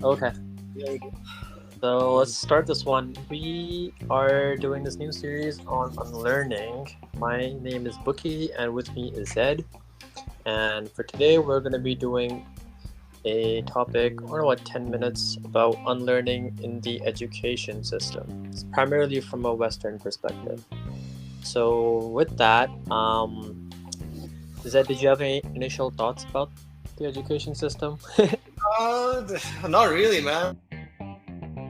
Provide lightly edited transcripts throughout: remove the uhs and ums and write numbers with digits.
Okay, There we go. so let's start this one. We are doing this new series on unlearning. My name is Bookie, and with me is Zed. And for today, we're going to be doing a topic, or what, 10 minutes about unlearning in the education system. It's primarily from a Western perspective. So with that, Zed, did you have any initial thoughts about the education system? Not really, man.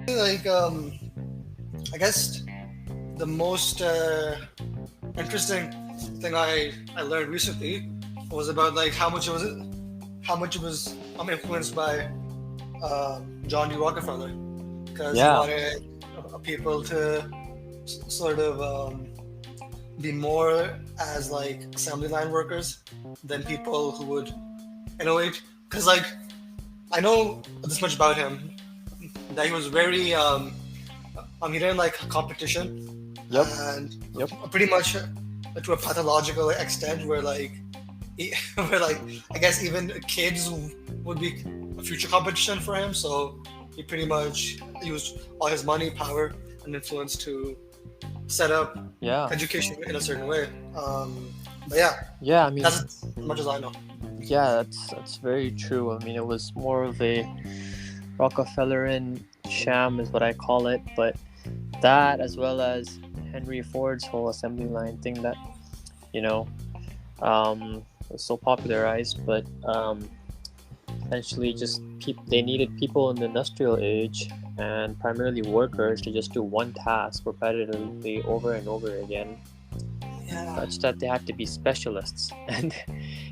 Like, I guess the most interesting thing I learned recently was about like how much it was influenced by John D. Rockefeller, because he Yeah, wanted people to sort of be more as like assembly line workers than people who would innovate. Because like I know this much about him, that he was very he didn't like competition, yep, and yep. pretty much to a pathological extent where like where like I guess even kids would be a future competition for him. So he pretty much used all his money, power, and influence to set up Yeah, education in a certain way. But yeah, yeah, I mean, that's as much as I know. yeah, that's very true. I mean, it was more of a Rockefellerian sham, is what I call it. But that, as well as Henry Ford's whole assembly line thing that, you know, was so popularized. But essentially, just they needed people in the industrial age and primarily workers to just do one task repetitively over and over again, Yeah, such that they had to be specialists. And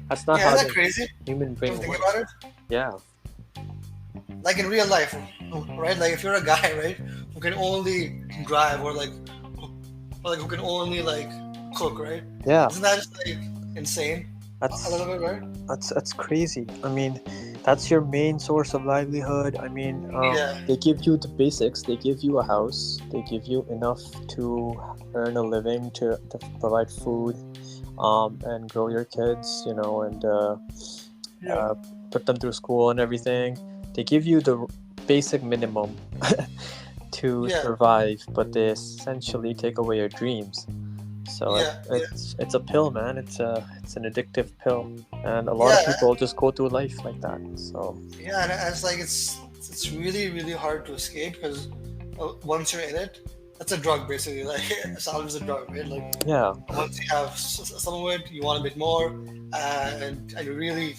that's not yeah, how isn't that the crazy? human Don't brain you think works. about it? Yeah, Like in real life, right? Like if you're a guy, right, who can only drive or like who can only like cook, right? yeah. Isn't that just like insane? A That's little bit, right? that's crazy. I mean, that's your main source of livelihood. I mean, Yeah, they give you the basics. They give you a house. They give you enough to earn a living, to provide food, and grow your kids, and yeah, uh, put them through school and everything. They give you the basic minimum to yeah, survive, but they essentially take away your dreams. So yeah, yeah, it's a pill, man. It's an addictive pill, and a lot of yeah, people just go through life like that. So yeah. And it's like it's really really hard to escape because once you're in it, that's a drug basically. Like sound is a drug, right? Like yeah, once you have some of it, you want a bit more, and you really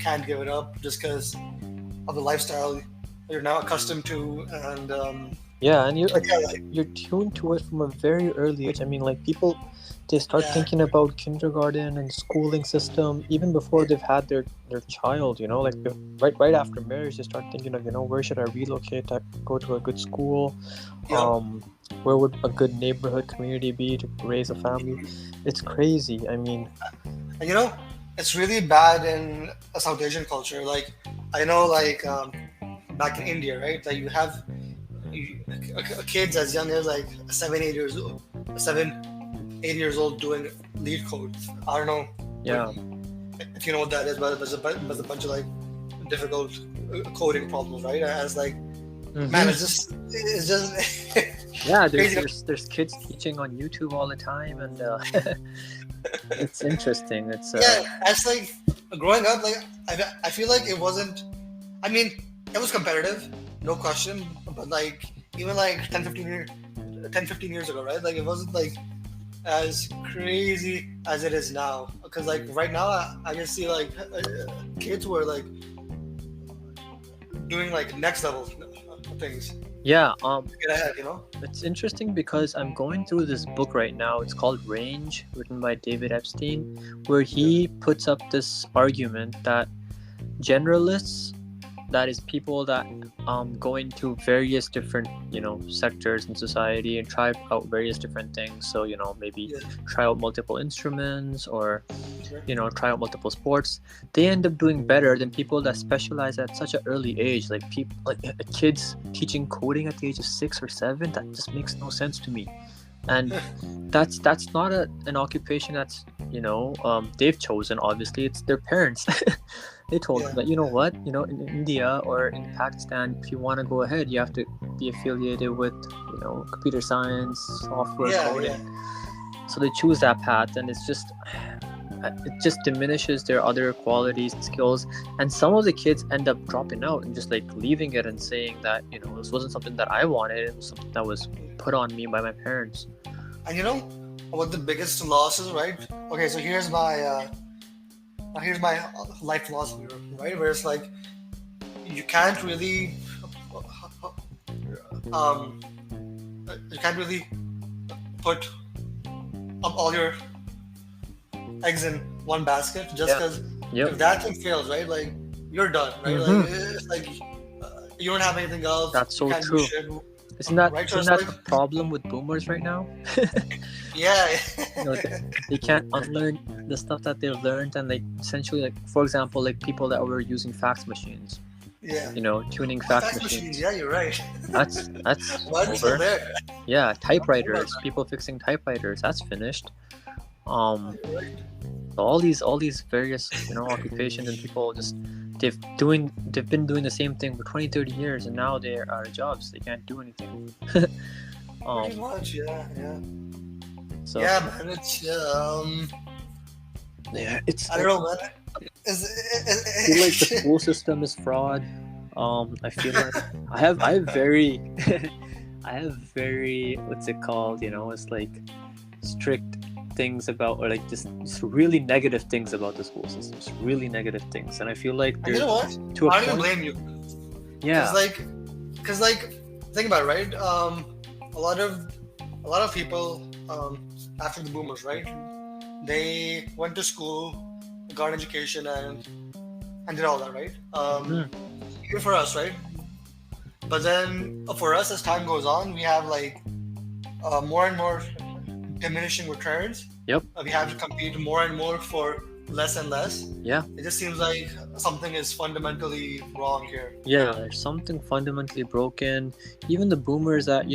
can't give it up just because of the lifestyle you're now accustomed to, and yeah, and yeah, like, you're tuned to it from a very early age. I mean, like people, they start yeah, thinking about kindergarten and schooling system even before they've had their child. Like right after marriage, they start thinking of where should I relocate to go to a good school, yeah. where would a good neighborhood community be to raise a family. It's crazy. I mean, And it's really bad in a South Asian culture. Like I know, like back in India, right? Like you have kids as young as like 7, 8 years old doing lead code. I don't know yeah, if you know what that is, but there's a bunch of like difficult coding problems, right? As like, man, it's just yeah. crazy. There's kids teaching on YouTube all the time, and it's interesting. It's Yeah, as like growing up, like I feel like it wasn't. I mean, it was competitive, no question. But like even like 10, 15 years ago, right? Like it wasn't like as crazy as it is now. Because like right now, I can see like kids were like doing like next level things. yeah. Get ahead, It's interesting because I'm going through this book right now. It's called Range, written by David Epstein, where he puts up this argument that generalists, that is people that go into various different sectors in society and try out various different things. So maybe Yeah. try out multiple instruments, or Sure. try out multiple sports. They end up doing better than people that specialize at such an early age. Like people, like kids teaching coding at the age of 6 or 7. That just makes no sense to me. and that's not an occupation that's they've chosen. Obviously, it's their parents. They told them that, what, in India or in Pakistan, if you want to go ahead, you have to be affiliated with computer science, software coding. So they choose that path, and it just diminishes their other qualities and skills. And some of the kids end up dropping out and just like leaving it and saying that this wasn't something that I wanted, it was something that was put on me by my parents. And what the biggest loss is, right? Okay, so here's my life philosophy, right? Where it's like you can't really put up all your eggs in one basket just because if that thing fails, right? Like you're done, right? Like it's like you don't have anything else. That's so true. Isn't that the problem with boomers right now? Yeah. They can't unlearn the stuff that they've learned, and like essentially, like for example, like people that were using fax machines. Yeah. Tuning fax machines. Yeah, you're right. That's over. There. Yeah, typewriters. People fixing typewriters. That's finished. All these various occupations, and people just they've been doing the same thing for 20-30 years, and now they're out of jobs. They can't do anything. Pretty much, yeah. So yeah, man, it's I don't know, man. I feel like the school system is fraud. I feel like I have very what's it called? It's like strict things about, or like just really negative things about the school system. Just really negative things, and I feel like there's to a point. I don't even blame you. Yeah. Because think about it, right? A lot of people after the boomers, right? They went to school, got an education, and did all that, right? Even for us, right? But then for us, as time goes on, we have like more and more diminishing returns. Yep. We have to compete more and more for less and less. Yeah. It just seems like something is fundamentally wrong here. Yeah, there's something fundamentally broken. Even the boomers that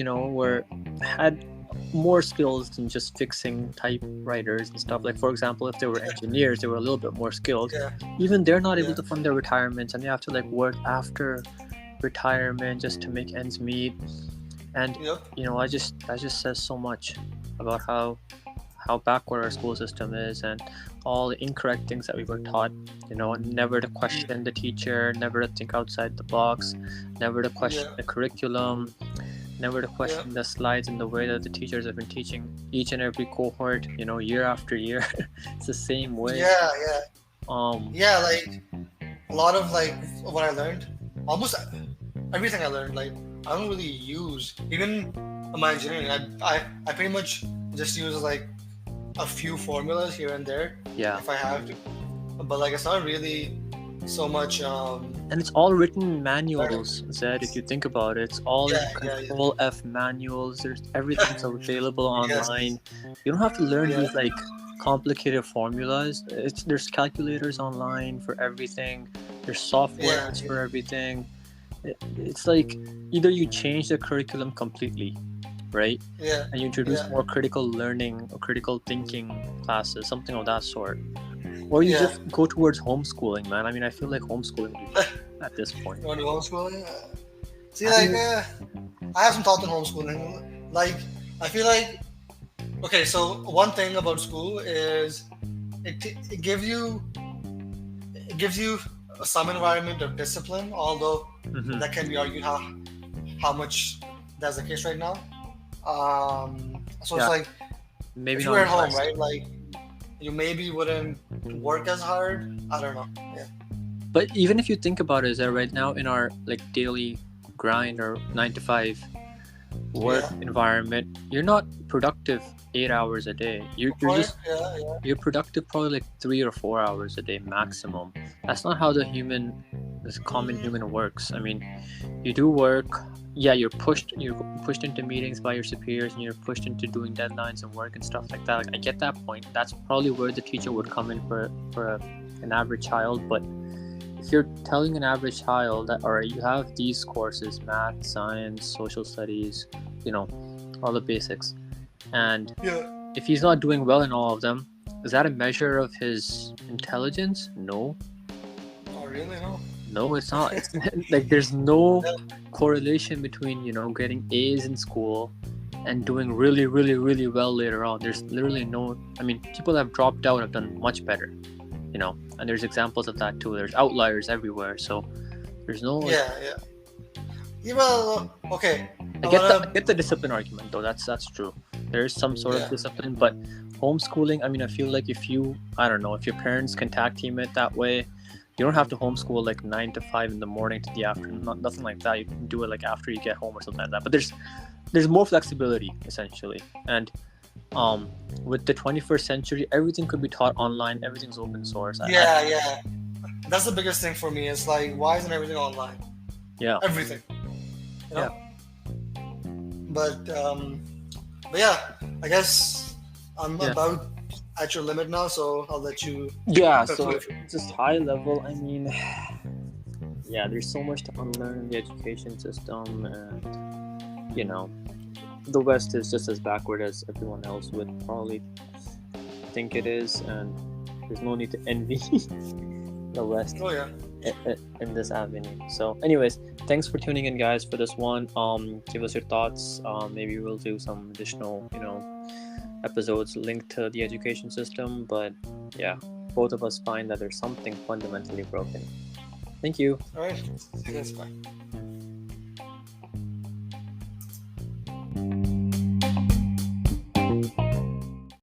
had more skills than just fixing typewriters and stuff. Like for example, if they were engineers, they were a little bit more skilled. Yeah. Even they're not able to fund their retirement, and they have to like work after retirement just to make ends meet. And I just says so much about how backward our school system is, and all the incorrect things that we were taught. Never to question the teacher, never to think outside the box, never to question the curriculum, never to question the slides and the way that the teachers have been teaching each and every cohort, year after year. It's the same way. Like a lot of like what I learned, almost everything I learned, like I don't really use. Even my engineering, I pretty much just use like a few formulas here and there if I have to, but like it's not really so much and it's all written in manuals, Zed. If you think about it, it's all Control F manuals. Everything's available online. You don't have to learn these like complicated formulas. There's calculators online for everything. There's software for everything. It's like either you change the curriculum completely, right? Yeah. And you introduce more critical learning or critical thinking classes, something of that sort. Or you just go towards homeschooling, man. I mean, I feel like homeschooling would be at this point. You want to do homeschooling? See, like, I have some thoughts on homeschooling. Like, I feel like, okay, so one thing about school is it gives you some environment of discipline, although that can be argued how much that's the case right now. So it's like, maybe if you were at home, right? Like, you maybe wouldn't work as hard. I don't know. Yeah. But even if you think about it, is that right now in our like daily grind or 9-to-5 work environment, you're not productive 8 hours a day. You're productive probably like 3 or 4 hours a day maximum. That's not how this common human works. I mean, you do work. Yeah, you're pushed into meetings by your superiors, and you're pushed into doing deadlines and work and stuff like that. Like, I get that point. That's probably where the teacher would come in for an average child. But if you're telling an average child that, all right, you have these courses, math, science, social studies, all the basics, And Yeah. if he's not doing well in all of them, is that a measure of his intelligence? No. Oh, really? No. No, it's not. It's like there's no Yeah. correlation between, getting A's in school and doing really, really, really well later on. There's literally no. I mean, people that have dropped out have done much better, and there's examples of that too. There's outliers everywhere. So there's no. Yeah. Yeah. Well, okay. I get the discipline argument though. That's true. There is some sort of discipline, but homeschooling. I mean, I feel like if your parents can tag team it that way, you don't have to homeschool like 9 to 5 in the morning to the afternoon. Nothing like that. You can do it like after you get home or something like that. But there's more flexibility essentially, and with the 21st century, everything could be taught online. Everything's open source. Yeah. That's the biggest thing for me. It's like, why isn't everything online? Yeah. Everything. Yeah. But yeah, I guess I'm about at your limit now, so I'll let you. Yeah. So just high level. I mean, yeah, there's so much to unlearn in the education system, and the West is just as backward as everyone else would probably think it is, and there's no need to envy the West. Oh yeah. In this avenue. So anyways, thanks for tuning in, guys, for this one. Give us your thoughts. Maybe we'll do some additional episodes linked to the education system, but yeah, both of us find that there's something fundamentally broken. Thank you. All right. See you guys. Bye.